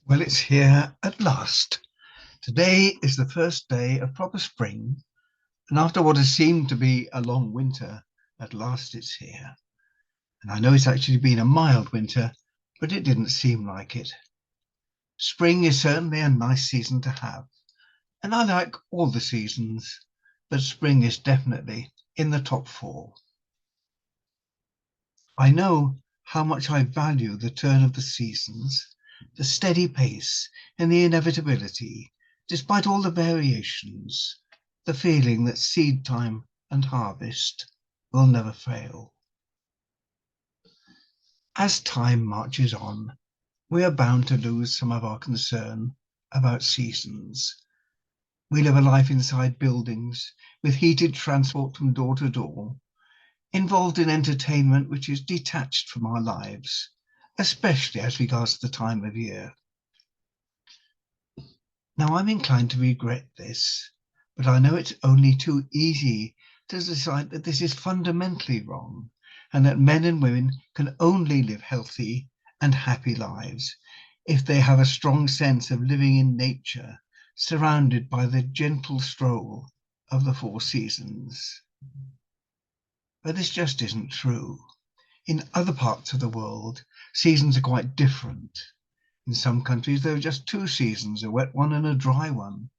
Well, it's here at last. Today is the first day of proper spring, and after what has seemed to be a long winter, at last it's here. And I know it's actually been a mild winter, but it didn't seem like it. Spring is certainly a nice season to have, and I like all the seasons, but spring is definitely in the top four. I know how much I value the turn of the seasons, the steady pace and the inevitability, despite all the variations, the feeling that seed time and harvest will never fail. As time marches on, we are bound to lose some of our concern about seasons. We live a life inside buildings, with heated transport from door to door, involved in entertainment which is detached from our lives, especially as regards the time of year. Now, I'm inclined to regret this, but I know it's only too easy to decide that this is fundamentally wrong, and that men and women can only live healthy and happy lives if they have a strong sense of living in nature, surrounded by the gentle stroll of the four seasons. But this just isn't true. In other parts of the world, seasons are quite different. In some countries, there are just two seasons, a wet one and a dry one.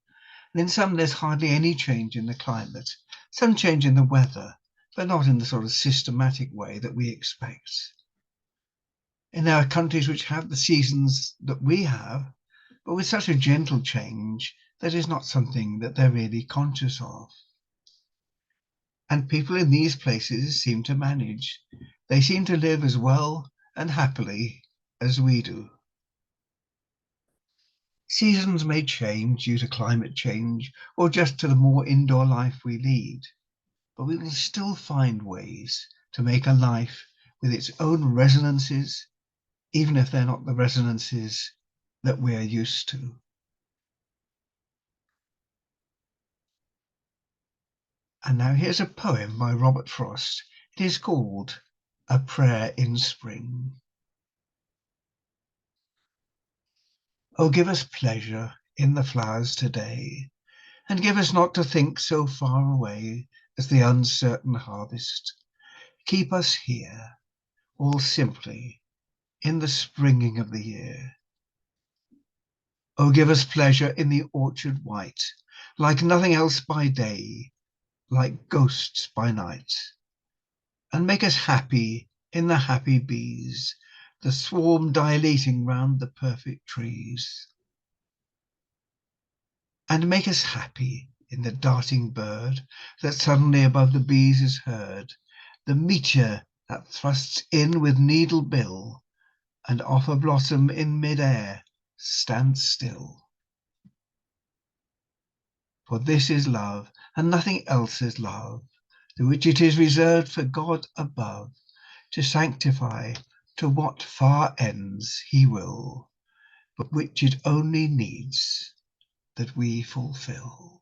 And in some, there's hardly any change in the climate, some change in the weather, but not in the sort of systematic way that we expect. And there are countries which have the seasons that we have, but with such a gentle change that is not something that they're really conscious of. And people in these places seem to manage. They seem to live as well and happily as we do. Seasons may change due to climate change or just to the more indoor life we lead, but we will still find ways to make a life with its own resonances, even if they're not the resonances that we're used to. And now here's a poem by Robert Frost. It is called A Prayer in Spring. Oh, give us pleasure in the flowers today, and give us not to think so far away as the uncertain harvest. Keep us here, all simply, in the springing of the year. Oh, give us pleasure in the orchard white, like nothing else by day, like ghosts by night. And make us happy in the happy bees, the swarm dilating round the perfect trees. And make us happy in the darting bird that suddenly above the bees is heard, the meteor that thrusts in with needle bill, and off a blossom in mid-air stands still. For this is love, and nothing else is love, to which it is reserved for God above to sanctify to what far ends he will, but which it only needs that we fulfill.